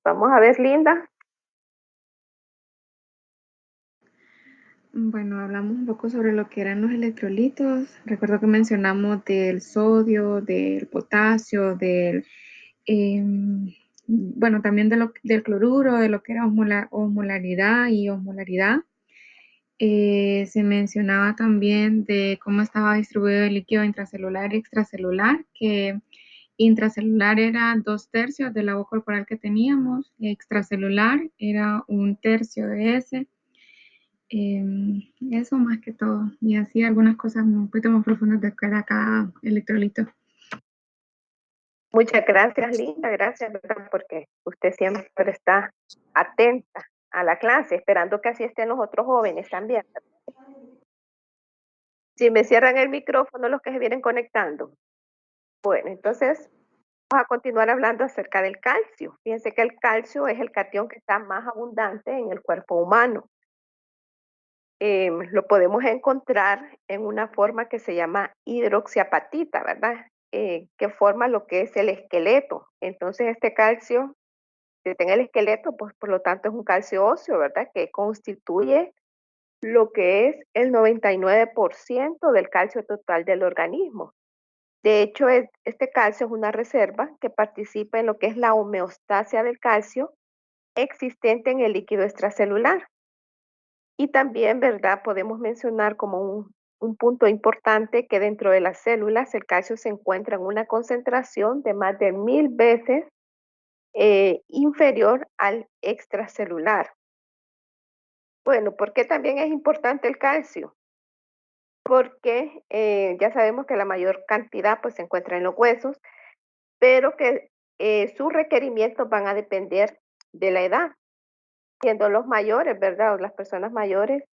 Vamos a ver, Linda. Bueno, hablamos un poco sobre lo que eran los electrolitos. Recuerdo que mencionamos del sodio, del potasio, bueno, también del cloruro, de lo que era osmolaridad y osmolaridad. Se mencionaba también de cómo estaba distribuido el líquido intracelular y extracelular, que intracelular era 2/3 del agua corporal que teníamos, extracelular era 1/3 de ese. Eso más que todo. Y así algunas cosas un poquito más profundas de cada electrolito. Muchas gracias, Linda. Gracias, ¿verdad? Porque usted siempre está atenta a la clase, esperando que así estén los otros jóvenes también. Si me cierran el micrófono los que se vienen conectando. Bueno, entonces vamos a continuar hablando acerca del calcio. Fíjense que el calcio es el cation que está más abundante en el cuerpo humano. Lo podemos encontrar en una forma que se llama hidroxiapatita, ¿verdad? Que forma lo que es el esqueleto. Entonces, este calcio que está en el esqueleto, pues por lo tanto es un calcio óseo, ¿verdad? Que constituye lo que es el 99% del calcio total del organismo. De hecho, este calcio es una reserva que participa en lo que es la homeostasia del calcio existente en el líquido extracelular. Y también, ¿verdad? Podemos mencionar como un punto importante que dentro de las células el calcio se encuentra en una concentración de más de 1000 veces inferior al extracelular. Bueno, ¿por qué también es importante el calcio? Porque ya sabemos que la mayor cantidad pues se encuentra en los huesos, pero que sus requerimientos van a depender de la edad, siendo los mayores, ¿verdad? O las personas mayores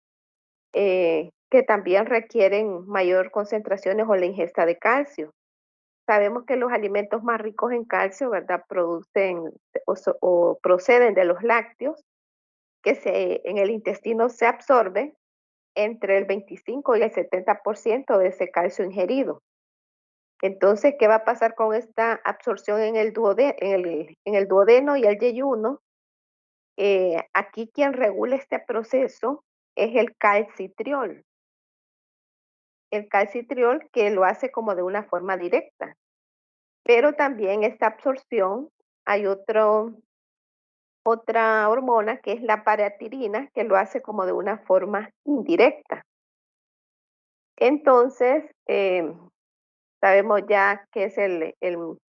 que también requieren mayor concentraciones o la ingesta de calcio. Sabemos que los alimentos más ricos en calcio, ¿verdad? Producen o proceden de los lácteos, que en el intestino se absorbe entre el 25 y el 70% de ese calcio ingerido. Entonces, ¿qué va a pasar con esta absorción en el duodeno y el yeyuno? Aquí quien regula este proceso es el calcitriol que lo hace como de una forma directa, pero también esta absorción hay otra hormona que es la paratirina que lo hace como de una forma indirecta. Entonces, sabemos ya que es el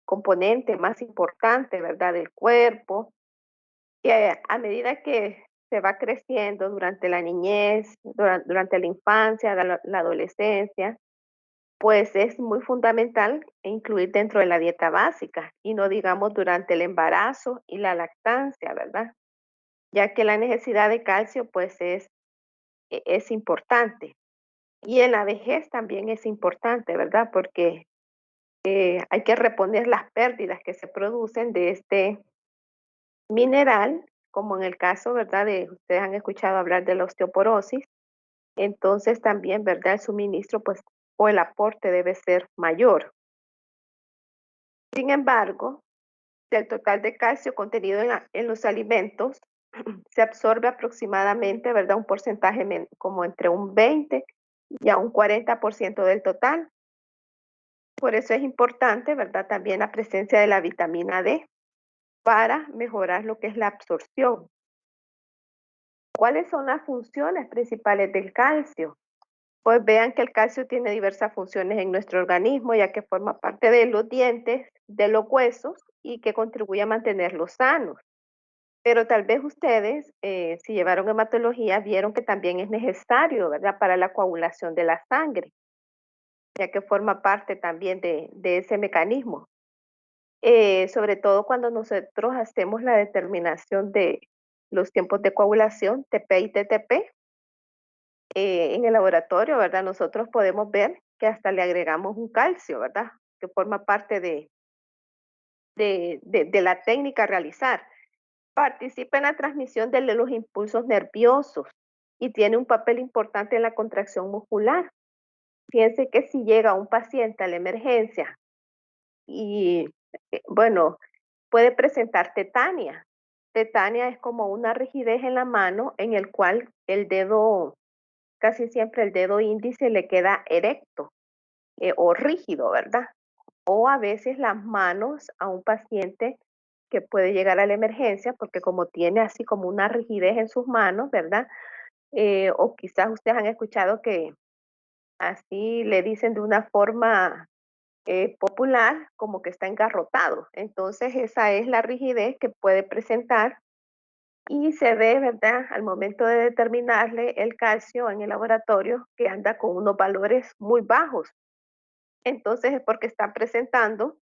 componente más importante, ¿verdad?, del cuerpo, y a medida que se va creciendo durante la niñez, durante la infancia, la adolescencia, pues es muy fundamental incluir dentro de la dieta básica y no digamos durante el embarazo y la lactancia, ¿verdad? Ya que la necesidad de calcio pues es importante. Y en la vejez también es importante, ¿verdad? Porque hay que reponer las pérdidas que se producen de este mineral, como en el caso, ¿verdad? Ustedes han escuchado hablar de la osteoporosis, entonces también, ¿verdad? El suministro pues o el aporte debe ser mayor. Sin embargo, del total de calcio contenido en los alimentos, se absorbe aproximadamente, ¿verdad? Un porcentaje como entre un 20 y a un 40% del total. Por eso es importante, ¿verdad? También la presencia de la vitamina D para mejorar lo que es la absorción. ¿Cuáles son las funciones principales del calcio? Pues vean que el calcio tiene diversas funciones en nuestro organismo, ya que forma parte de los dientes, de los huesos y que contribuye a mantenerlos sanos. Pero tal vez ustedes, si llevaron hematología, vieron que también es necesario, ¿verdad?, para la coagulación de la sangre, ya que forma parte también de ese mecanismo. Sobre todo cuando nosotros hacemos la determinación de los tiempos de coagulación, TP y TTP, en el laboratorio, ¿verdad? Nosotros podemos ver que hasta le agregamos un calcio, ¿verdad? Que forma parte de la técnica a realizar. Participa en la transmisión de los impulsos nerviosos y tiene un papel importante en la contracción muscular. Fíjense que si llega un paciente a la emergencia y, bueno, puede presentar tetania, tetania es como una rigidez en la mano en el cual el dedo, casi siempre el dedo índice le queda erecto o rígido, ¿verdad? O a veces las manos a un paciente que puede llegar a la emergencia porque como tiene así como una rigidez en sus manos, ¿verdad? O quizás ustedes han escuchado que así le dicen de una forma popular como que está engarrotado. Entonces esa es la rigidez que puede presentar y se ve, ¿verdad? Al momento de determinarle el calcio en el laboratorio que anda con unos valores muy bajos. Entonces es porque está presentando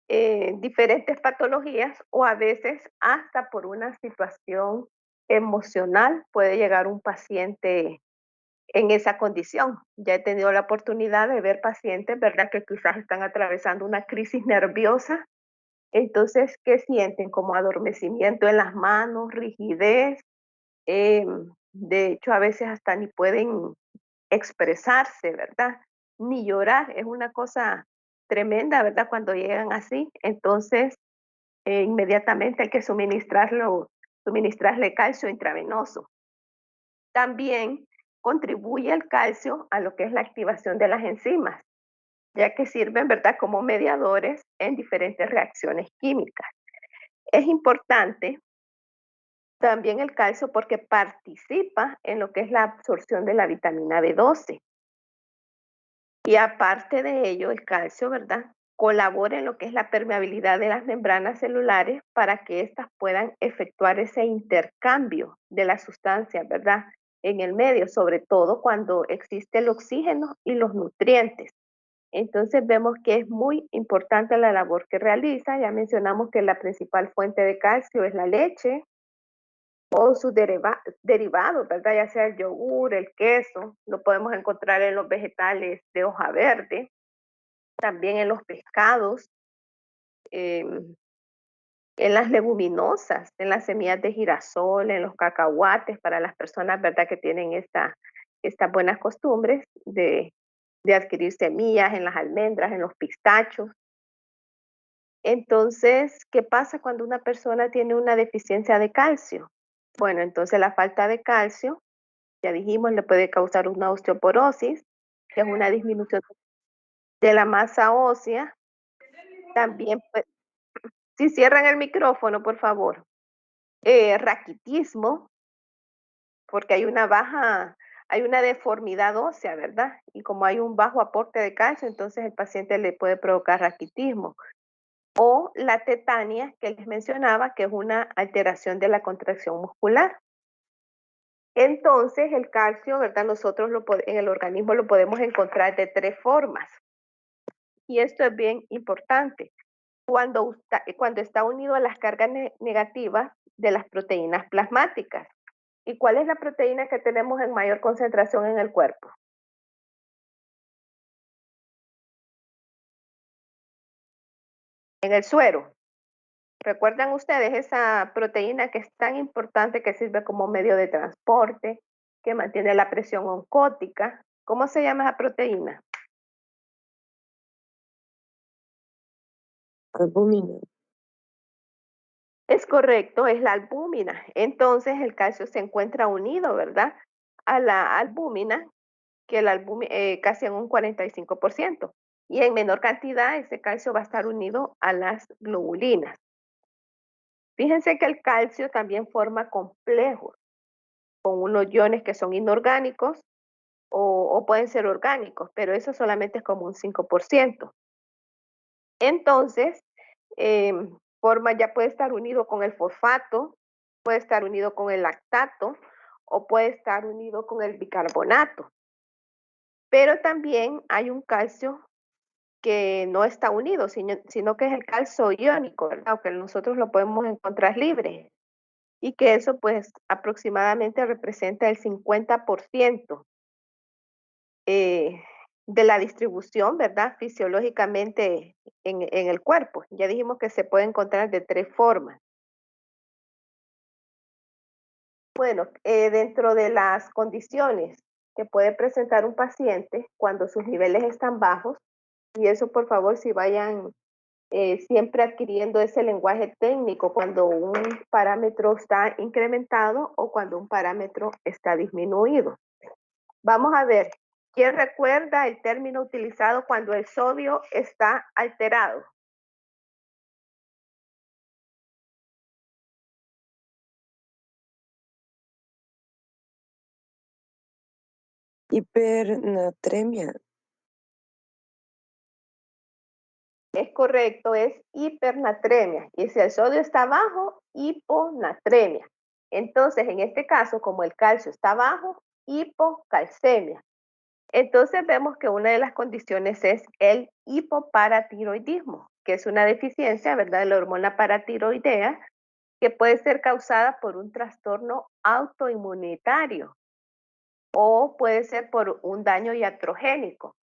diferentes patologías o a veces hasta por una situación emocional puede llegar un paciente en esa condición. Ya he tenido la oportunidad de ver pacientes, ¿verdad? Que quizás están atravesando una crisis nerviosa. Entonces, ¿qué sienten? Como adormecimiento en las manos, rigidez. De hecho, a veces hasta ni pueden expresarse, ¿verdad? Ni llorar. Es una cosa tremenda, ¿verdad? Cuando llegan así. Entonces, inmediatamente hay que suministrarle calcio intravenoso. También contribuye el calcio a lo que es la activación de las enzimas, ya que sirven, ¿verdad?, como mediadores en diferentes reacciones químicas. Es importante también el calcio porque participa en lo que es la absorción de la vitamina B12. Y aparte de ello, el calcio, ¿verdad?, colabora en lo que es la permeabilidad de las membranas celulares para que éstas puedan efectuar ese intercambio de las sustancias, ¿verdad?, en el medio, sobre todo cuando existe el oxígeno y los nutrientes. Entonces vemos que es muy importante la labor que realiza. Ya mencionamos que la principal fuente de calcio es la leche o sus derivados, ¿verdad? Ya sea el yogur, el queso, lo podemos encontrar en los vegetales de hoja verde, también en los pescados, em, en las leguminosas, en las semillas de girasol, en los cacahuates, para las personas, ¿verdad?, que tienen estas buenas costumbres de adquirir semillas, en las almendras, en los pistachos. Entonces, ¿qué pasa cuando una persona tiene una deficiencia de calcio? Bueno, entonces la falta de calcio, ya dijimos, le puede causar una osteoporosis, que es una disminución de la masa ósea. También, si cierran el micrófono, por favor. Raquitismo, porque hay una deformidad ósea, ¿verdad? Y como hay un bajo aporte de calcio, entonces el paciente le puede provocar raquitismo. O la tetania que les mencionaba, que es una alteración de la contracción muscular. Entonces, el calcio, ¿verdad? Nosotros en el organismo lo podemos encontrar de tres formas. Y esto es bien importante. Cuando está unido a las cargas negativas de las proteínas plasmáticas. ¿Y cuál es la proteína que tenemos en mayor concentración en el cuerpo? En el suero. ¿Recuerdan ustedes esa proteína que es tan importante que sirve como medio de transporte, que mantiene la presión oncótica? ¿Cómo se llama esa proteína? Albúmina. Es correcto, es la albúmina. Entonces el calcio se encuentra unido, ¿verdad? A la albúmina, que la albúmina casi en un 45%. Y en menor cantidad ese calcio va a estar unido a las globulinas. Fíjense que el calcio también forma complejos con unos iones que son inorgánicos o pueden ser orgánicos, pero eso solamente es como un 5%. Entonces, ya puede estar unido con el fosfato, puede estar unido con el lactato o puede estar unido con el bicarbonato. Pero también hay un calcio que no está unido, sino que es el calcio iónico, ¿verdad? O que nosotros lo podemos encontrar libre y que eso pues aproximadamente representa el 50% eh, de la distribución, ¿verdad? Fisiológicamente en el cuerpo. Ya dijimos que se puede encontrar de tres formas. Bueno, dentro de las condiciones que puede presentar un paciente cuando sus niveles están bajos, y eso por favor si vayan siempre adquiriendo ese lenguaje técnico cuando un parámetro está incrementado o cuando un parámetro está disminuido. Vamos a ver, ¿quién recuerda el término utilizado cuando el sodio está alterado? Hipernatremia. Es correcto, es hipernatremia. Y si el sodio está bajo, hiponatremia. Entonces, en este caso, como el calcio está bajo, hipocalcemia. Entonces vemos que una de las condiciones es el hipoparatiroidismo, que es una deficiencia, ¿verdad?, de la hormona paratiroidea, que puede ser causada por un trastorno autoinmunitario o puede ser por un daño iatrogénico.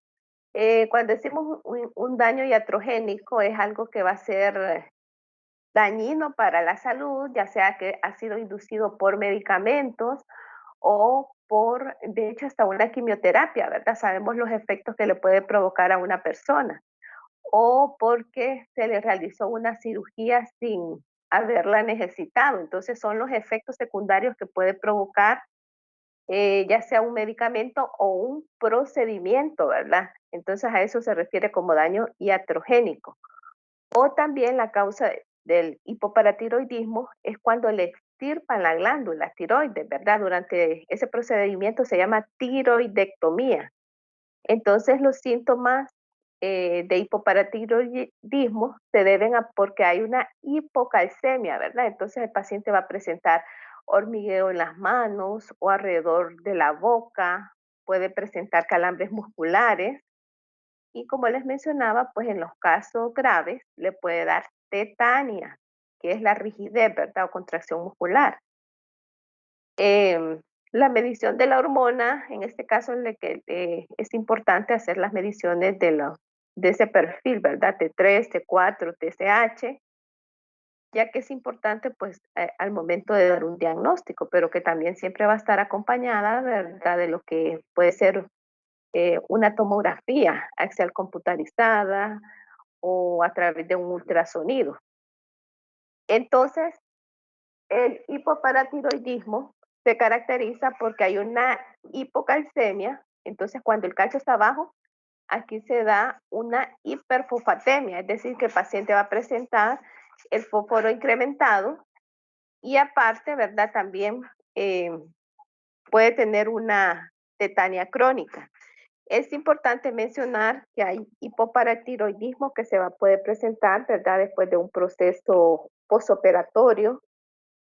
Cuando decimos un daño iatrogénico es algo que va a ser dañino para la salud, ya sea que ha sido inducido por medicamentos o por, de hecho, hasta una quimioterapia, ¿verdad? Sabemos los efectos que le puede provocar a una persona o porque se le realizó una cirugía sin haberla necesitado. Entonces son los efectos secundarios que puede provocar ya sea un medicamento o un procedimiento, ¿verdad? Entonces a eso se refiere como daño iatrogénico. O también la causa del hipoparatiroidismo es cuando le extirpan la glándula tiroides, ¿verdad? Durante ese procedimiento se llama tiroidectomía. Entonces los síntomas de hipoparatiroidismo se deben a porque hay una hipocalcemia, ¿verdad? Entonces el paciente va a presentar hormigueo en las manos o alrededor de la boca, puede presentar calambres musculares y como les mencionaba, pues en los casos graves le puede dar tetania, que es la rigidez, ¿verdad? O contracción muscular. Em, la medición de la hormona, en este caso es importante hacer las mediciones de ese perfil, ¿verdad? T3, T4, TSH, ya que es importante pues al momento de dar un diagnóstico, pero que también siempre va a estar acompañada, ¿verdad? De lo que puede ser una tomografía axial computarizada o a través de un ultrasonido. Entonces, el hipoparatiroidismo se caracteriza porque hay una hipocalcemia, entonces cuando el calcio está bajo, aquí se da una hiperfosfatemia, es decir, que el paciente va a presentar el fósforo incrementado y aparte, ¿verdad? También eh, puede tener una tetania crónica. Es importante mencionar que hay hipoparatiroidismo que puede presentar, ¿verdad? Después de un proceso posoperatorio,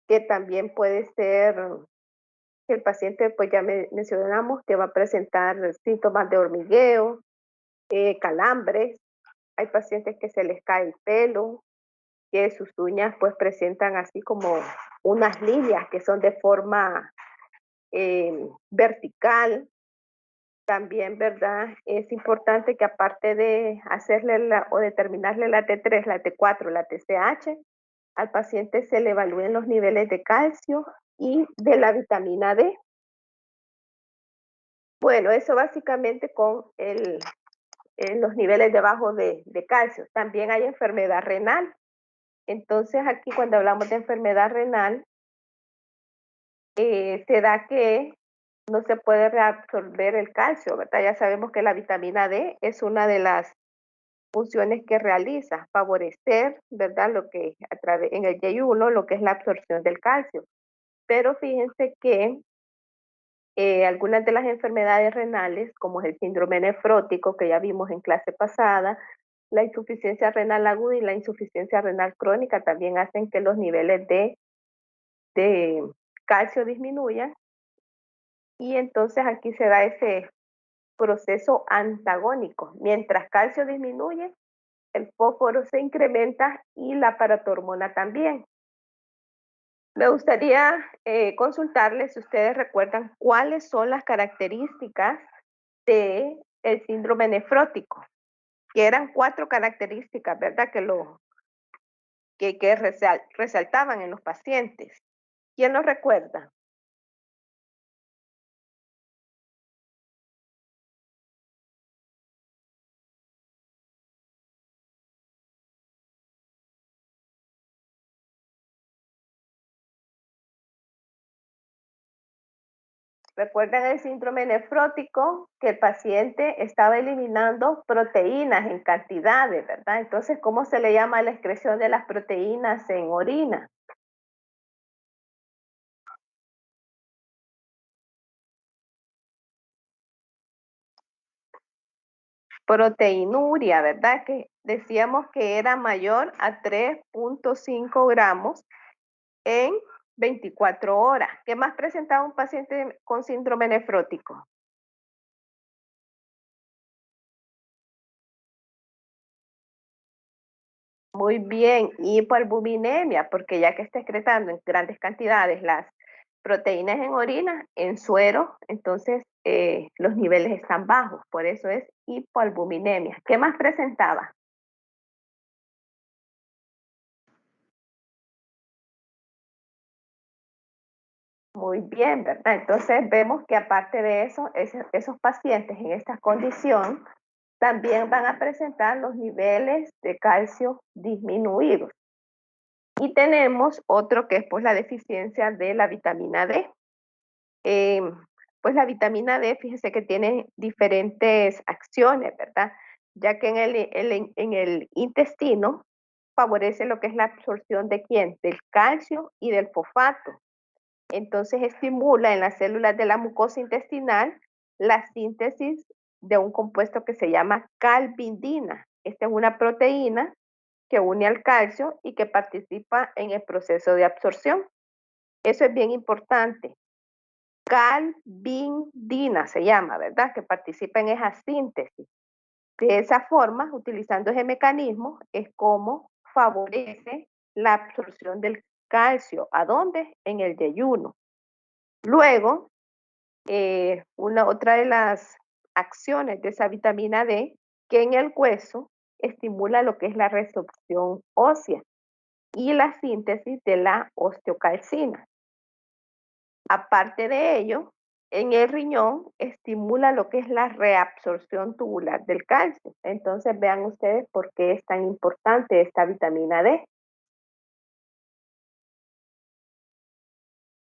que también puede ser que el paciente, pues ya mencionamos, que va a presentar síntomas de hormigueo, calambres. Hay pacientes que se les cae el pelo, que sus uñas pues presentan así como unas líneas que son de forma vertical. También, ¿verdad? Es importante que aparte de hacerle o determinarle la T3, la T4, la TSH, al paciente se le evalúen los niveles de calcio y de la vitamina D. Bueno, eso básicamente con los niveles de bajo de calcio. También hay enfermedad renal. Entonces aquí cuando hablamos de enfermedad renal, se da que no se puede reabsorber el calcio, ¿verdad? Ya sabemos que la vitamina D es una de las funciones que realiza, favorecer, ¿verdad? Lo que en el yeyuno, lo que es la absorción del calcio. Pero fíjense que algunas de las enfermedades renales, como es el síndrome nefrótico que ya vimos en clase pasada, la insuficiencia renal aguda y la insuficiencia renal crónica también hacen que los niveles de calcio disminuyan y entonces aquí se da ese proceso antagónico. Mientras calcio disminuye, el fósforo se incrementa y la paratormona también. Me gustaría consultarles si ustedes recuerdan cuáles son las características de el síndrome nefrótico, que eran 4 características, ¿verdad? Que resaltaban en los pacientes. ¿Quién los recuerda? Recuerdan el síndrome nefrótico, que el paciente estaba eliminando proteínas en cantidades, ¿verdad? Entonces, ¿cómo se le llama la excreción de las proteínas en orina? Proteinuria, ¿verdad? Que decíamos que era mayor a 3,5 gramos en 24 horas. ¿Qué más presentaba un paciente con síndrome nefrótico? Muy bien, hipoalbuminemia, porque ya que está excretando en grandes cantidades las proteínas en orina, en suero, entonces los niveles están bajos, por eso es hipoalbuminemia. ¿Qué más presentaba? Muy bien, ¿verdad? Entonces vemos que aparte de eso, esos pacientes en esta condición también van a presentar los niveles de calcio disminuidos. Y tenemos otro que es pues la deficiencia de la vitamina D. Eh, pues la vitamina D, fíjese que tiene diferentes acciones, ¿verdad? Ya que en el intestino favorece lo que es la absorción de quién, del calcio y del fosfato. Entonces estimula en las células de la mucosa intestinal la síntesis de un compuesto que se llama calvindina. Esta es una proteína que une al calcio y que participa en el proceso de absorción. Eso es bien importante. Calvindina se llama, ¿verdad? Que participa en esa síntesis. De esa forma, utilizando ese mecanismo, es como favorece la absorción del calcio. ¿A dónde? En el yeyuno. Luego, otra de las acciones de esa vitamina D, que en el hueso estimula lo que es la resorción ósea y la síntesis de la osteocalcina. Aparte de ello, en el riñón estimula lo que es la reabsorción tubular del calcio. Entonces vean ustedes por qué es tan importante esta vitamina D.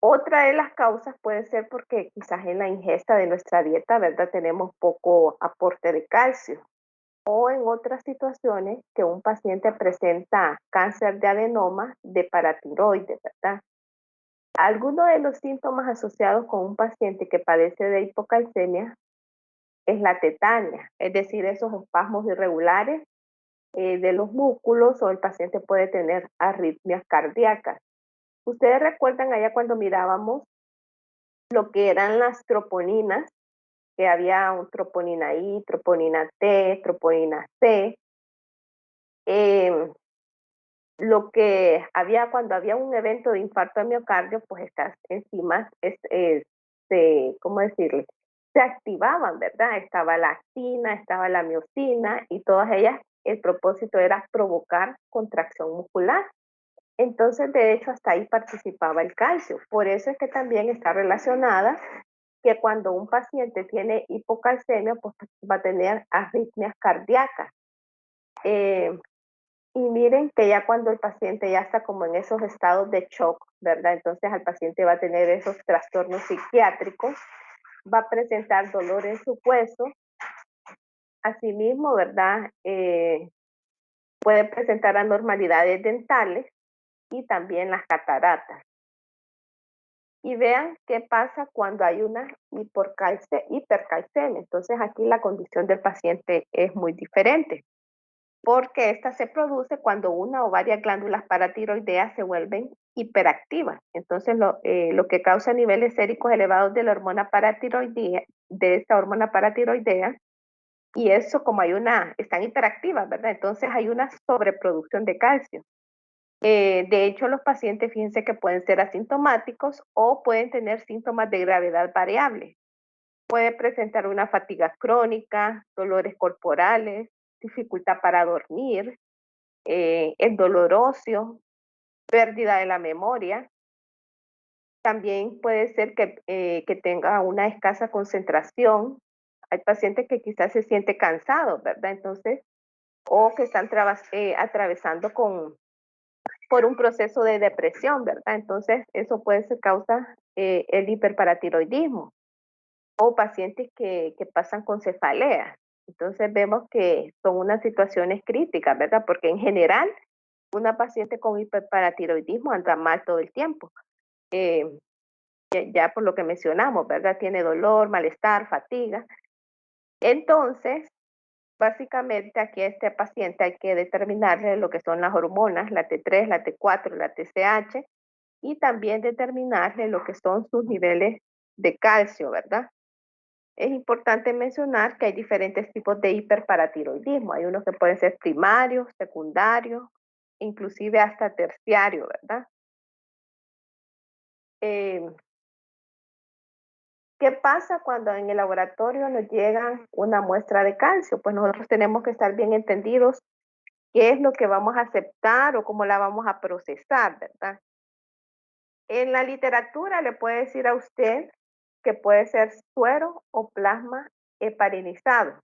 Otra de las causas puede ser porque quizás en la ingesta de nuestra dieta, ¿verdad? Tenemos poco aporte de calcio. O en otras situaciones que un paciente presenta cáncer de adenoma de paratiroides, ¿verdad? Algunos de los síntomas asociados con un paciente que padece de hipocalcemia es la tetania, es decir, esos espasmos irregulares de los músculos, o el paciente puede tener arritmias cardíacas. Ustedes recuerdan allá cuando mirábamos lo que eran las troponinas, que había un troponina I, troponina T, troponina C. Lo que había cuando había un evento de infarto de miocardio, pues estas enzimas, ¿cómo decirle? Se activaban, ¿verdad? Estaba la actina, estaba la miocina, y todas ellas, el propósito era provocar contracción muscular. Entonces, de hecho, hasta ahí participaba el calcio. Por eso es que también está relacionada que cuando un paciente tiene hipocalcemia, pues va a tener arritmias cardíacas. Eh, y miren que ya cuando el paciente ya está como en esos estados de shock, ¿verdad? Entonces el paciente va a tener esos trastornos psiquiátricos, va a presentar dolor en su hueso, asimismo, ¿verdad? Puede presentar anormalidades dentales y también las cataratas. Y vean qué pasa cuando hay una hipercalcemia. Entonces aquí la condición del paciente es muy diferente, porque esta se produce cuando una o varias glándulas paratiroideas se vuelven hiperactivas. Entonces, lo que causa niveles séricos elevados de la hormona paratiroidea, de esta hormona paratiroidea, y eso como están hiperactivas, ¿verdad? Entonces hay una sobreproducción de calcio. De hecho, los pacientes, fíjense que pueden ser asintomáticos o pueden tener síntomas de gravedad variable. Puede presentar una fatiga crónica, dolores corporales, dificultad para dormir, el dolor óseo, pérdida de la memoria. También puede ser que tenga una escasa concentración. Hay pacientes que quizás se sienten cansados, ¿verdad? Entonces, o que están atravesando por un proceso de depresión, ¿verdad? Entonces, eso puede ser causa el hiperparatiroidismo. o pacientes que pasan con cefaleas. Entonces vemos que son unas situaciones críticas, ¿verdad? Porque en general una paciente con hiperparatiroidismo anda mal todo el tiempo. Eh, ya por lo que mencionamos, ¿verdad? Tiene dolor, malestar, fatiga. Entonces, básicamente aquí a este paciente hay que determinarle lo que son las hormonas, la T3, la T4, la TSH, y también determinarle lo que son sus niveles de calcio, ¿verdad? Es importante mencionar que hay diferentes tipos de hiperparatiroidismo. Hay unos que pueden ser primarios, secundarios, inclusive hasta terciario, ¿verdad? Eh, ¿Qué pasa cuando en el laboratorio nos llega una muestra de calcio? Pues nosotros tenemos que estar bien entendidos qué es lo que vamos a aceptar o cómo la vamos a procesar, ¿verdad? En la literatura le puede decir a usted que puede ser suero o plasma heparinizado.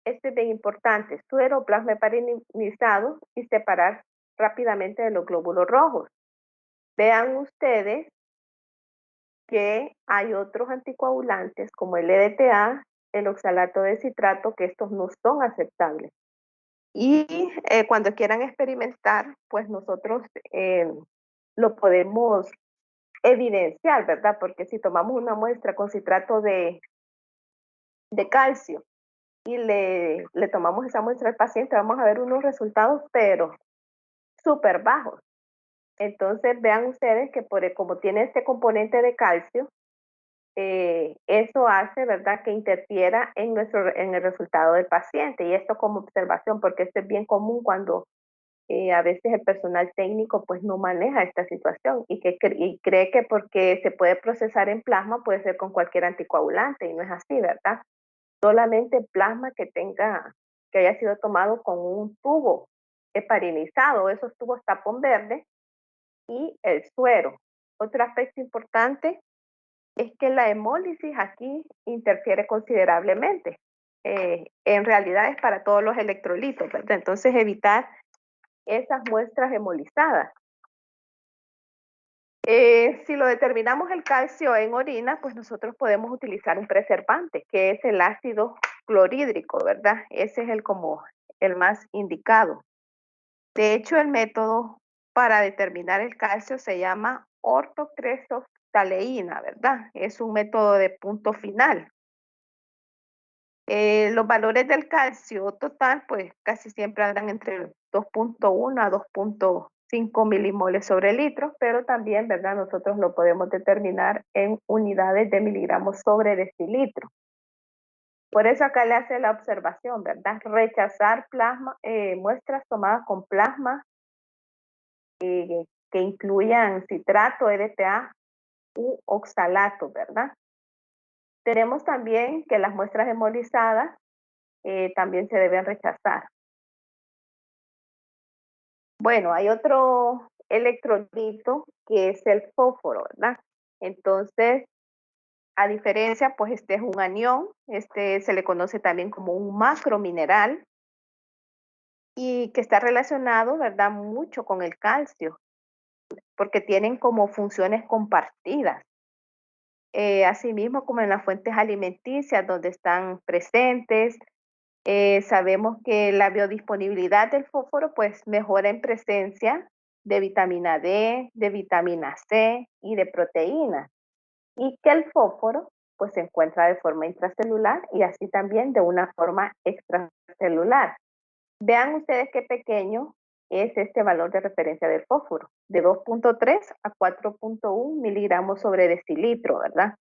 Este es bien importante, suero o plasma heparinizado y separar rápidamente de los glóbulos rojos. Vean ustedes que hay otros anticoagulantes como el EDTA, el oxalato de citrato, que estos no son aceptables. Y cuando quieran experimentar, pues nosotros lo podemos evidenciar, ¿verdad? Porque si tomamos una muestra con citrato de calcio y le tomamos esa muestra al paciente, vamos a ver unos resultados, pero súper bajos. Entonces vean ustedes que como tiene este componente de calcio, eso hace, ¿verdad?, que interfiera en el resultado del paciente. Y esto como observación, porque esto es bien común cuando a veces el personal técnico pues no maneja esta situación y cree que porque se puede procesar en plasma puede ser con cualquier anticoagulante y no es así, ¿verdad? Solamente plasma que haya sido tomado con un tubo heparinizado, esos tubos tapón verde y el suero. Otro aspecto importante es que la hemólisis aquí interfiere considerablemente. En realidad es para todos los electrolitos, ¿verdad? Entonces evitar esas muestras hemolizadas. Si lo determinamos el calcio en orina, pues nosotros podemos utilizar un preservante, que es el ácido clorhídrico, ¿verdad? Ese es como el más indicado. De hecho, el método para determinar el calcio se llama ortocresostaleína, ¿verdad? Es un método de punto final. Los valores del calcio total, pues casi siempre andan entre 2.1 a 2.5 milimoles sobre litro, pero también, ¿verdad? Nosotros lo podemos determinar en unidades de miligramos sobre decilitro. Por eso acá le hace la observación, ¿verdad? Rechazar muestras tomadas con plasma que incluyan citrato, EDTA u oxalato, ¿verdad? Tenemos también que las muestras hemolizadas también se deben rechazar. Bueno, hay otro electrolito que es el fósforo, ¿verdad? Entonces, a diferencia, pues este es un anión, este se le conoce también como un macromineral y que está relacionado, ¿verdad? Mucho con el calcio, porque tienen como funciones compartidas. Asimismo, como en las fuentes alimenticias donde están presentes, sabemos que la biodisponibilidad del fósforo pues mejora en presencia de vitamina D, de vitamina C y de proteínas. Y que el fósforo pues se encuentra de forma intracelular y así también de una forma extracelular. Vean ustedes qué pequeño es este valor de referencia del fósforo, de 2.3 a 4.1 miligramos sobre decilitro, ¿verdad?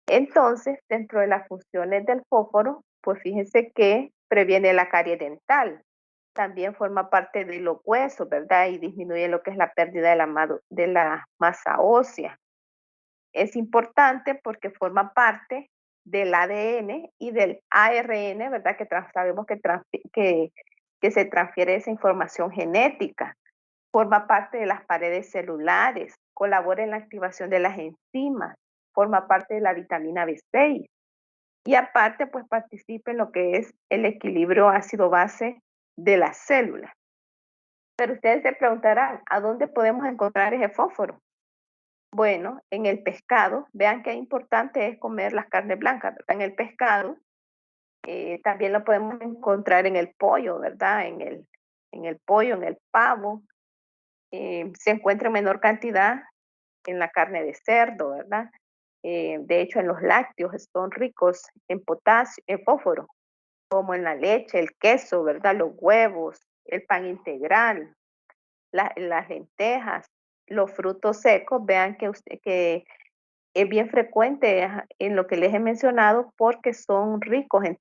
Entonces, dentro de las funciones del fósforo, pues fíjense que previene la carie dental, también forma parte de los huesos, ¿verdad? Y disminuye lo que es la pérdida de la masa ósea. Es importante porque forma parte del ADN y del ARN, ¿verdad? Que sabemos que se transfiere esa información genética. Forma parte de las paredes celulares, colabora en la activación de las enzimas, forma parte de la vitamina B6 y aparte pues participa en lo que es el equilibrio ácido-base de las células. Pero ustedes se preguntarán, ¿a dónde podemos encontrar ese fósforo? Bueno, en el pescado, vean qué importante es comer las carnes blancas, ¿verdad? En el pescado, también lo podemos encontrar en el pollo, ¿verdad? En el pollo, en el pavo, se encuentra en menor cantidad en la carne de cerdo, ¿verdad? De hecho, en los lácteos son ricos en potasio, en fósforo, como en la leche, el queso, ¿verdad? Los huevos, el pan integral, las lentejas, los frutos secos, vean que es bien frecuente en lo que les he mencionado porque son ricos en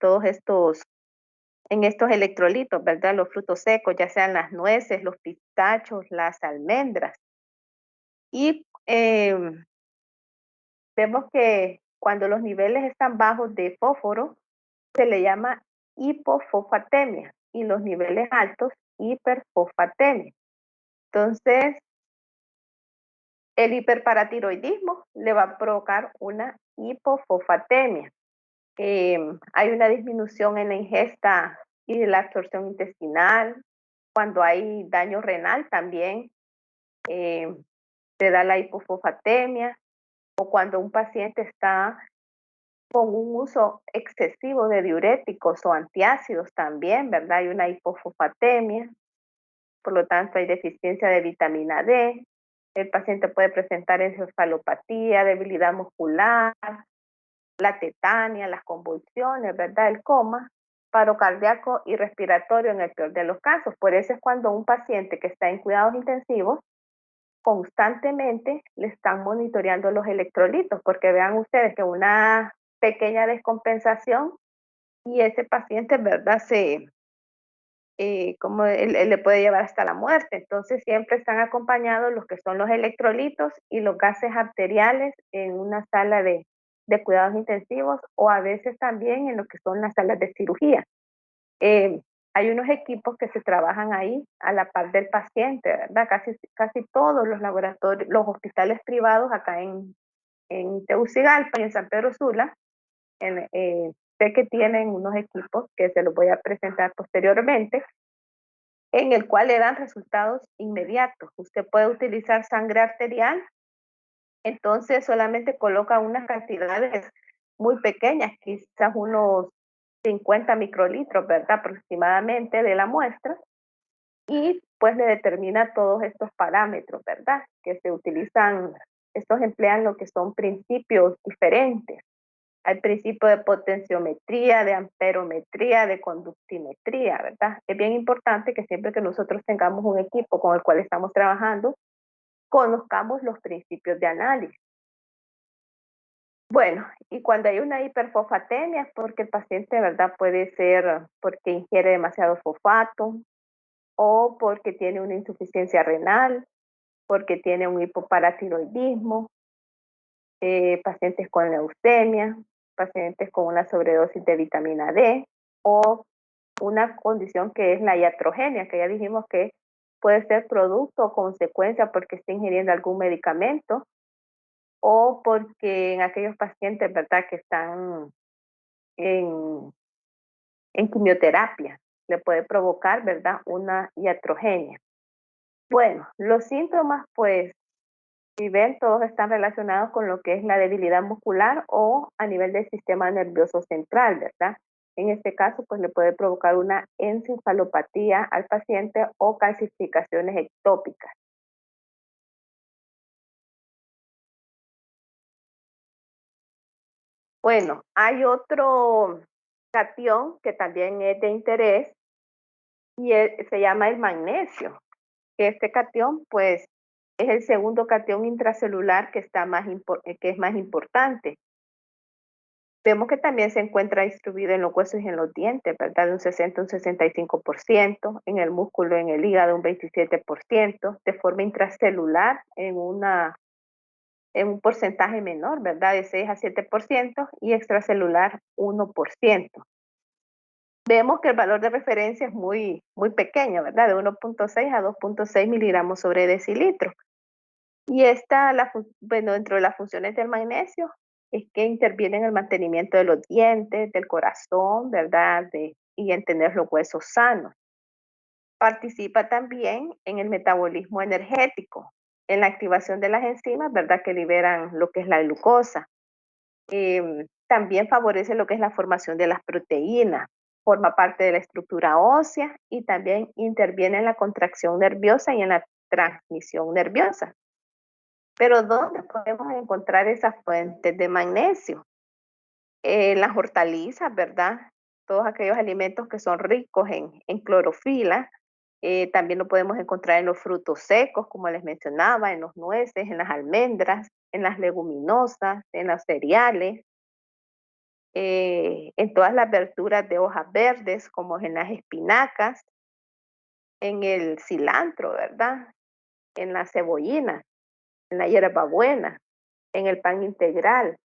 estos electrolitos, ¿verdad? Los frutos secos, ya sean las nueces, los pistachos, las almendras. Y vemos que cuando los niveles están bajos de fósforo, se le llama hipofosfatemia y los niveles altos, hiperfosfatemia. Entonces, el hiperparatiroidismo le va a provocar una hipofosfatemia. Hay una disminución en la ingesta y la absorción intestinal. Cuando hay daño renal también eh, se da la hipofosfatemia, o cuando un paciente está con un uso excesivo de diuréticos o antiácidos también, ¿verdad? Hay una hipofosfatemia, por lo tanto hay deficiencia de vitamina D. El paciente puede presentar encefalopatía, debilidad muscular, la tetania, las convulsiones, ¿verdad? El coma, paro cardíaco y respiratorio en el peor de los casos. Por eso es cuando un paciente que está en cuidados intensivos constantemente le están monitoreando los electrolitos, porque vean ustedes que una pequeña descompensación y ese paciente, ¿verdad? Como él le puede llevar hasta la muerte. Entonces siempre están acompañados los que son los electrolitos y los gases arteriales en una sala de cuidados intensivos o a veces también en lo que son las salas de cirugía. Eh, Hay unos equipos que se trabajan ahí a la par del paciente, ¿verdad? Casi todos los laboratorios, los hospitales privados acá en Tegucigalpa y en San Pedro Sula, sé que tienen unos equipos que se los voy a presentar posteriormente, en el cual le dan resultados inmediatos. Usted puede utilizar sangre arterial, entonces solamente coloca unas cantidades muy pequeñas, quizás unos 50 microlitros, ¿verdad? Aproximadamente de la muestra, y pues le determina todos estos parámetros, ¿verdad? Que se utilizan, estos emplean lo que son principios diferentes. Hay principio de potenciometría, de amperometría, de conductimetría, ¿verdad? Es bien importante que siempre que nosotros tengamos un equipo con el cual estamos trabajando, conozcamos los principios de análisis. Bueno, y cuando hay una hiperfosfatemia es porque el paciente, ¿verdad? Puede ser porque ingiere demasiado fosfato o porque tiene una insuficiencia renal, porque tiene un hipoparatiroidismo, pacientes con leucemia, pacientes con una sobredosis de vitamina D o una condición que es la iatrogenia, que ya dijimos que puede ser producto o consecuencia porque está ingiriendo algún medicamento o porque en aquellos pacientes, ¿verdad?, que están en, en quimioterapia, le puede provocar, ¿verdad?, una iatrogenia. Bueno, los síntomas, pues, si ven, todos están relacionados con lo que es la debilidad muscular o a nivel del sistema nervioso central, ¿verdad? En este caso, pues le puede provocar una encefalopatía al paciente o calcificaciones ectópicas. Bueno, hay otro cation que también es de interés y se llama el magnesio, que este cation, pues, es el segundo cation intracelular que es más importante. Vemos que también se encuentra distribuido en los huesos y en los dientes, ¿verdad? De un 60 a un 65%, en el músculo, en el hígado un 27%, de forma intracelular en un porcentaje menor, ¿verdad? De 6 a 7% y extracelular 1%. Vemos que el valor de referencia es muy pequeño, ¿verdad? De 1.6 a 2.6 miligramos sobre decilitro. Y bueno, dentro de las funciones del magnesio es que interviene en el mantenimiento de los dientes, del corazón, ¿verdad? Y en tener los huesos sanos. Participa también en el metabolismo energético. en la activación de las enzimas, ¿verdad? Que liberan lo que es la glucosa. También favorece lo que es la formación de las proteínas, forma parte de la estructura ósea y también interviene en la contracción nerviosa y en la transmisión nerviosa. Pero ¿dónde podemos encontrar esas fuentes de magnesio? Las hortalizas, ¿verdad? Todos aquellos alimentos que son ricos en clorofila. También lo podemos encontrar en los frutos secos, como les mencionaba, en los nueces, en las almendras, en las leguminosas, en los cereales, en todas las verduras de hojas verdes, como en las espinacas, en el cilantro, ¿verdad? En la cebollina, en la hierbabuena, en el pan integral,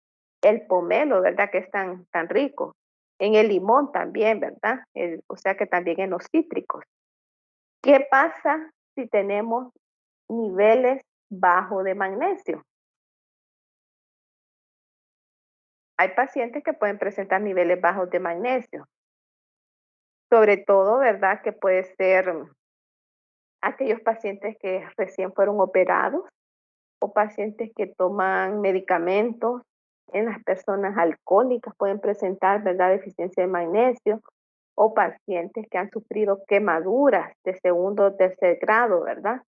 el pomelo, ¿verdad? Que es tan rico. En el limón también, ¿verdad? O sea que también en los cítricos. ¿Qué pasa si tenemos niveles bajos de magnesio? Hay pacientes que pueden presentar niveles bajos de magnesio, sobre todo, ¿verdad? Que puede ser aquellos pacientes que recién fueron operados o pacientes que toman medicamentos. En las personas alcohólicas pueden presentar, ¿verdad?, deficiencia de magnesio, o pacientes que han sufrido quemaduras de segundo o tercer grado, ¿verdad?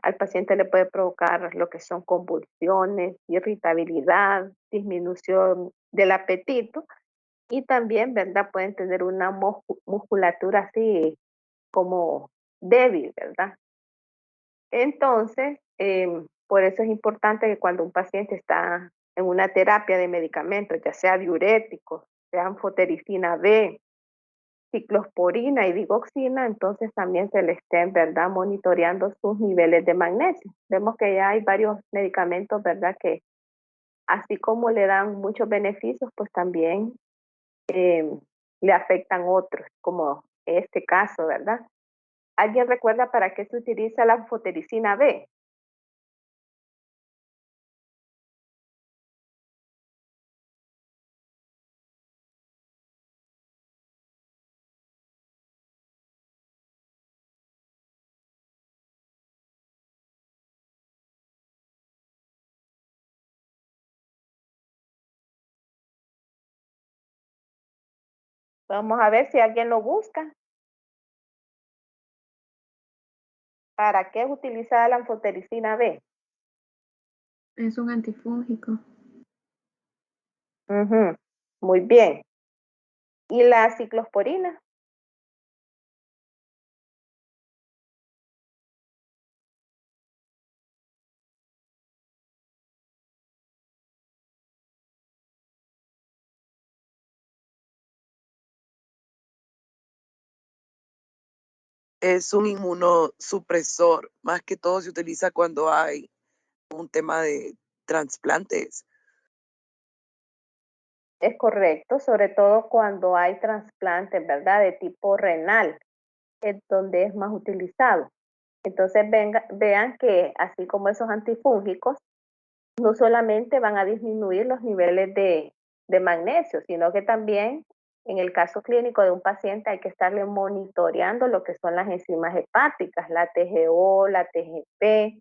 Al paciente le puede provocar lo que son convulsiones, irritabilidad, disminución del apetito y también, ¿verdad? Pueden tener una musculatura así como débil, ¿verdad? Entonces, por eso es importante que cuando un paciente está en una terapia de medicamentos, ya sea diuréticos, sea anfotericina B, ciclosporina y digoxina, entonces también se le estén, ¿verdad?, monitoreando sus niveles de magnesio. Vemos que ya hay varios medicamentos, ¿verdad?, que así como le dan muchos beneficios, pues también eh, le afectan otros, como este caso, ¿verdad? ¿Alguien recuerda para qué se utiliza la anfotericina B? Vamos a ver si alguien lo busca. ¿Para qué es utilizada la anfotericina B? Es un antifúngico. Ujú, muy bien. ¿Y la ciclosporina? Es un inmunosupresor, más que todo se utiliza cuando hay un tema de trasplantes. Es correcto, sobre todo cuando hay trasplantes, ¿verdad? De tipo renal, es donde es más utilizado. Entonces vean que así como esos antifúngicos, no solamente van a disminuir los niveles de magnesio, sino que también en el caso clínico de un paciente hay que estarle monitoreando lo que son las enzimas hepáticas, la TGO, la TGP.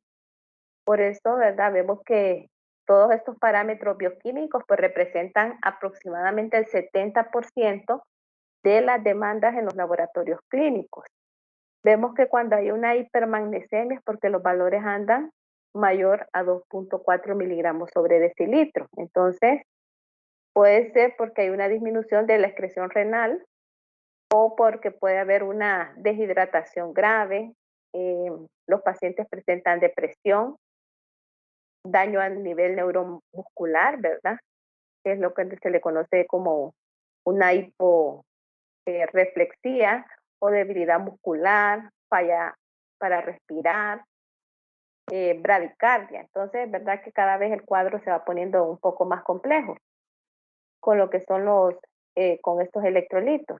Por eso, ¿verdad? Vemos que todos estos parámetros bioquímicos pues representan aproximadamente el 70% de las demandas en los laboratorios clínicos. Vemos que cuando hay una hipermagnesemia es porque los valores andan mayor a 2.4 miligramos sobre decilitro. Entonces, puede ser porque hay una disminución de la excreción renal o porque puede haber una deshidratación grave. Los pacientes presentan depresión, daño a nivel neuromuscular, ¿verdad? Que es lo que se le conoce como una hiporeflexia o debilidad muscular, falla para respirar, bradicardia. Entonces, es verdad que cada vez el cuadro se va poniendo un poco más complejo con lo que son con estos electrolitos.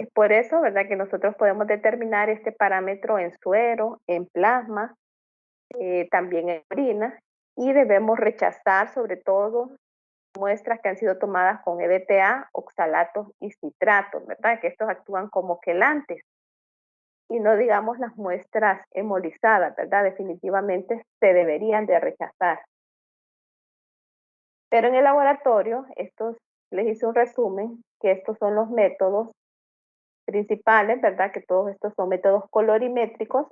Es por eso, ¿verdad?, que nosotros podemos determinar este parámetro en suero, en plasma, también en orina, y debemos rechazar sobre todo muestras que han sido tomadas con EDTA, oxalatos y citratos, ¿verdad? Que estos actúan como quelantes. y no digamos las muestras hemolizadas, ¿verdad? Definitivamente se deberían de rechazar. Pero en el laboratorio, les hice un resumen, que estos son los métodos principales, ¿verdad? Que todos estos son métodos colorimétricos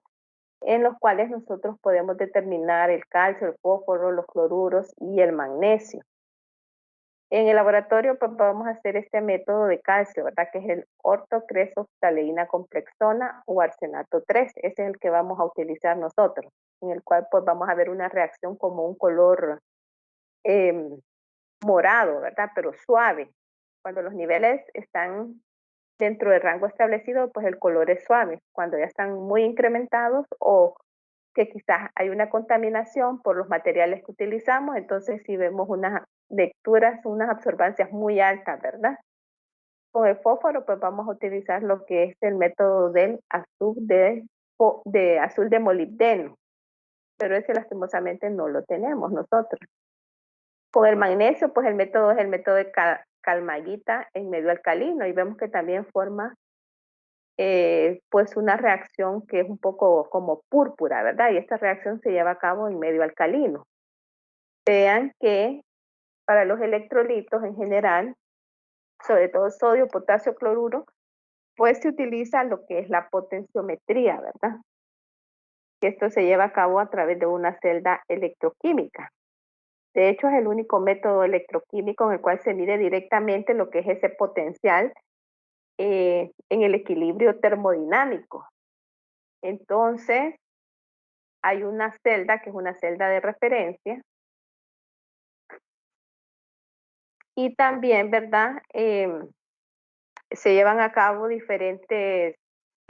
en los cuales nosotros podemos determinar el calcio, el fósforo, los cloruros y el magnesio. En el laboratorio pues vamos a hacer este método de calcio, ¿verdad? Que es el ortocresoftalina complexona o arsenato 3. Ese es el que vamos a utilizar nosotros, en el cual pues vamos a ver una reacción como un color morado, ¿verdad? Pero suave. Cuando los niveles están dentro del rango establecido, pues el color es suave. Cuando ya están muy incrementados o que quizás hay una contaminación por los materiales que utilizamos, entonces sí vemos unas lecturas, unas absorbancias muy altas, ¿verdad? Con el fósforo, pues vamos a utilizar lo que es el método del azul de molibdeno, pero ese lastimosamente no lo tenemos nosotros. Con el magnesio, pues el método es el método de calmaguita en medio alcalino y vemos que también forma pues una reacción que es un poco como púrpura, ¿verdad? Y esta reacción se lleva a cabo en medio alcalino. Vean que para los electrolitos en general, sobre todo sodio, potasio, cloruro, pues se utiliza lo que es la potenciometría, ¿verdad? Que esto se lleva a cabo a través de una celda electroquímica. De hecho, es el único método electroquímico en el cual se mide directamente lo que es ese potencial en el equilibrio termodinámico. Entonces, hay una celda que es una celda de referencia y también, ¿verdad? Se llevan a cabo diferentes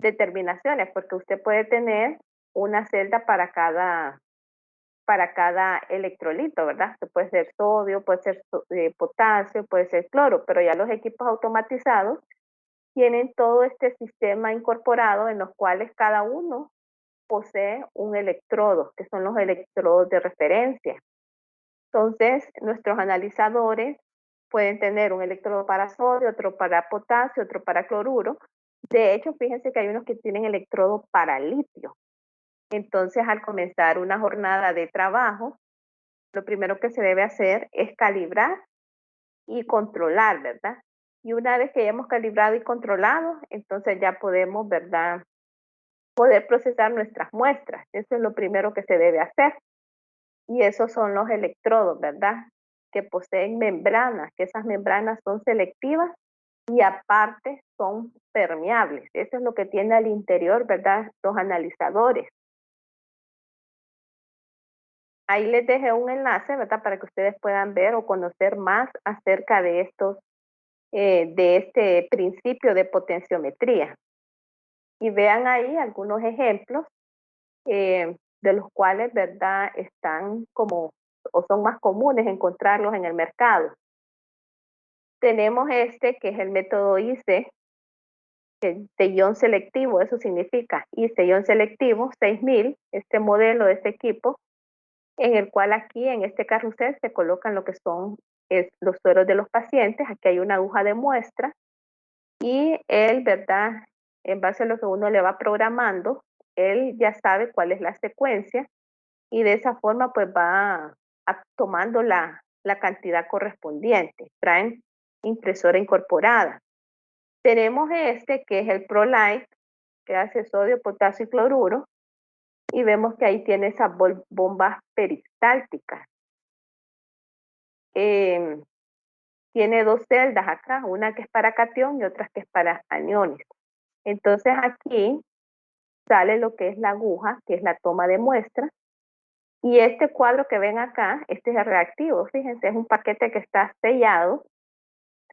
determinaciones porque usted puede tener una celda para cada electrolito, ¿verdad? Que puede ser sodio, puede ser potasio, puede ser cloro, pero ya los equipos automatizados tienen todo este sistema incorporado en los cuales cada uno posee un electrodo, que son los electrodos de referencia. Entonces, nuestros analizadores pueden tener un electrodo para sodio, otro para potasio, otro para cloruro. De hecho, fíjense que hay unos que tienen electrodo para litio. Entonces, al comenzar una jornada de trabajo, lo primero que se debe hacer es calibrar y controlar, ¿verdad? Y una vez que ya hemos calibrado y controlado, entonces ya podemos, ¿verdad? Poder procesar nuestras muestras. Eso es lo primero que se debe hacer. Y esos son los electrodos, ¿verdad? Que poseen membranas, que esas membranas son selectivas y aparte son permeables. Eso es lo que tiene al interior, ¿verdad? Los analizadores. Ahí les dejé un enlace, ¿verdad? Para que ustedes puedan ver o conocer más acerca de de este principio de potenciometría. Y vean ahí algunos ejemplos de los cuales, ¿verdad? Están como, o son más comunes encontrarlos en el mercado. Tenemos este que es el método ICE, de ion selectivo, eso significa ICE ion selectivo 6000, este modelo de este equipo, en el cual aquí en este carrusel se colocan lo que son los sueros de los pacientes. Aquí hay una aguja de muestra y él, ¿verdad? En base a lo que uno le va programando, él ya sabe cuál es la secuencia y de esa forma pues va tomando la cantidad correspondiente. Traen impresora incorporada. Tenemos este que es el ProLife, que hace sodio, potasio y cloruro, y vemos que ahí tiene esas bombas peristálticas. Tiene dos celdas acá, una que es para cation y otra que es para aniones. Entonces aquí sale lo que es la aguja, que es la toma de muestra, y este cuadro que ven acá, este es el reactivo. Fíjense, es un paquete que está sellado,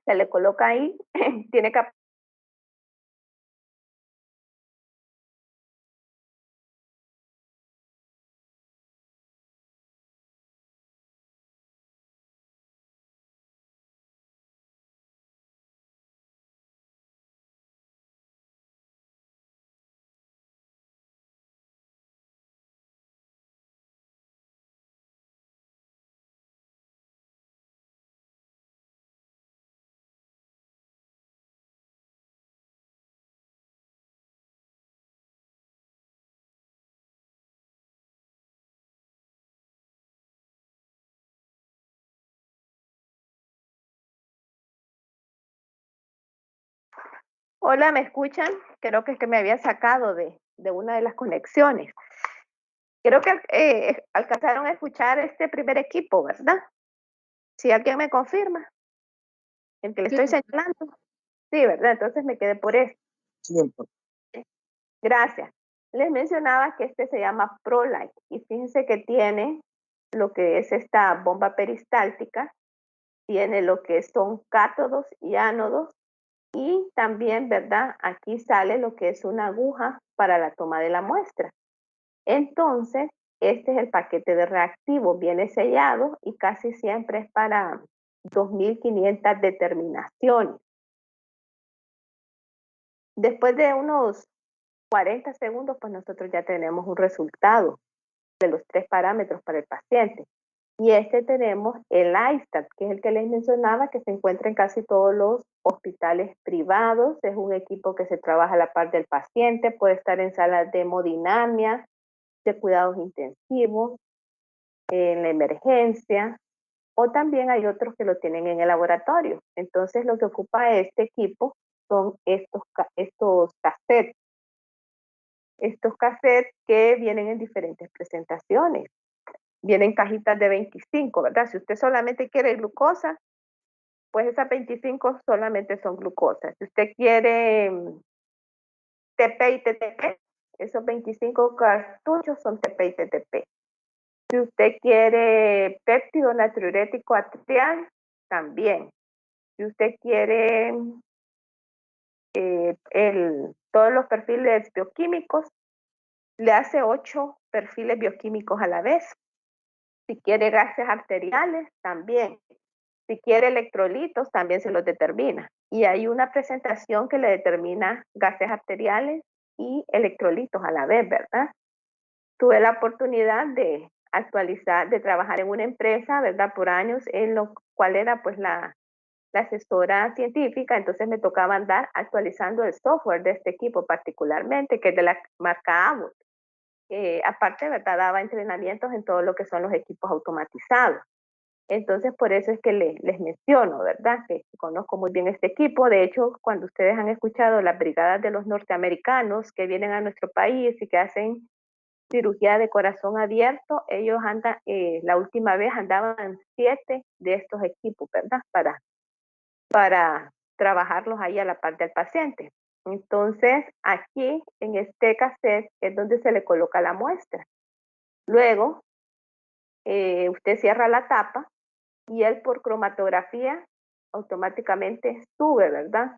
se le coloca ahí, tiene que Hola, ¿me escuchan? Creo que es que me había sacado de una de las conexiones. Creo que alcanzaron a escuchar este primer equipo, ¿verdad? Si alguien me confirma, el que le Sí, estoy señalando. Sí, ¿verdad? Entonces me quedé por eso. Siempre. Gracias. Les mencionaba que este se llama ProLight y fíjense que tiene lo que es esta bomba peristáltica, tiene lo que son cátodos y ánodos y también, ¿verdad? Aquí sale lo que es una aguja para la toma de la muestra. Entonces, este es el paquete de reactivo, viene sellado y casi siempre es para 2500 determinaciones. Después de unos 40 segundos, pues nosotros ya tenemos un resultado de los 3 parámetros para el paciente. Y este tenemos el iStat, que es el que les mencionaba, que se encuentra en casi todos los hospitales privados. Es un equipo que se trabaja a la par del paciente, puede estar en salas de hemodinamia, de cuidados intensivos, en la emergencia, o también hay otros que lo tienen en el laboratorio. Entonces, lo que ocupa este equipo son estos cassettes. Estos cassettes que vienen en diferentes presentaciones. Vienen cajitas de 25, ¿verdad? Si usted solamente quiere glucosa, pues esas 25 solamente son glucosa. Si usted quiere TP y TTP, esos 25 cartuchos son TP y TTP. Si usted quiere péptido natriurético atrial, también. Si usted quiere todos los perfiles bioquímicos, le hace 8 perfiles bioquímicos a la vez. Si quiere gases arteriales, también. Si quiere electrolitos, también se los determina. Y hay una presentación que le determina gases arteriales y electrolitos a la vez, ¿verdad? Tuve la oportunidad de actualizar, de trabajar en una empresa, ¿verdad? Por años, en lo cual era pues la asesora científica, entonces me tocaba andar actualizando el software de este equipo particularmente, que es de la marca Abbott. Aparte, ¿verdad? Daba entrenamientos en todo lo que son los equipos automatizados. Entonces, por eso es que les menciono, ¿verdad? Que conozco muy bien este equipo. De hecho, cuando ustedes han escuchado las brigadas de los norteamericanos que vienen a nuestro país y que hacen cirugía de corazón abierto, ellos andan, la última vez andaban 7 de estos equipos, ¿verdad? Para trabajarlos ahí a la par del paciente. Entonces, aquí en este cassette es donde se le coloca la muestra. Luego, usted cierra la tapa y él por cromatografía automáticamente sube, ¿verdad?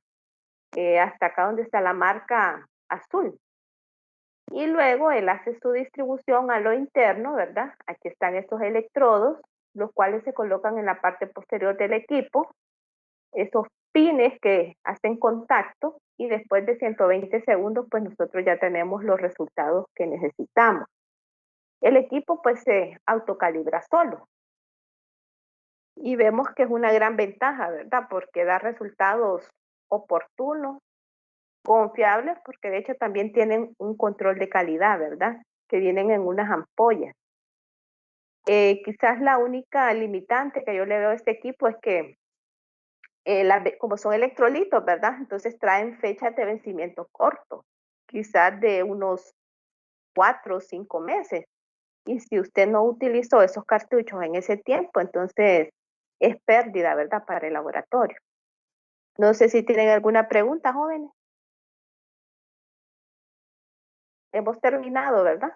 Hasta acá donde está la marca azul. Y luego él hace su distribución a lo interno, ¿verdad? Aquí están estos electrodos, los cuales se colocan en la parte posterior del equipo, esos pines que hacen contacto y después de 120 segundos, pues nosotros ya tenemos los resultados que necesitamos. El equipo pues se autocalibra solo. Y vemos que es una gran ventaja, ¿verdad? Porque da resultados oportunos, confiables, porque de hecho también tienen un control de calidad, ¿verdad? Que vienen en unas ampollas. Quizás la única limitante que yo le veo a este equipo es que como son electrolitos, ¿verdad? Entonces traen fechas de vencimiento corto, quizás de unos 4 o 5 meses. Y si usted no utilizó esos cartuchos en ese tiempo, entonces es pérdida, ¿verdad? Para el laboratorio. No sé si tienen alguna pregunta, jóvenes. Hemos terminado, ¿verdad?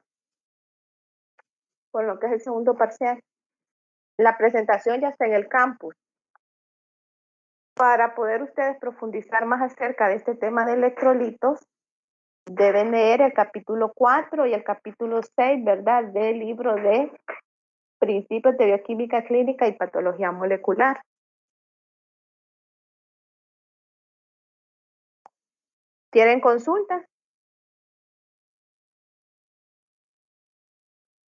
Con lo que es el segundo parcial. La presentación ya está en el campus. Para poder ustedes profundizar más acerca de este tema de electrolitos, deben leer el capítulo 4 y el capítulo 6, ¿verdad? Del libro de Principios de Bioquímica Clínica y Patología Molecular. ¿Tienen consultas?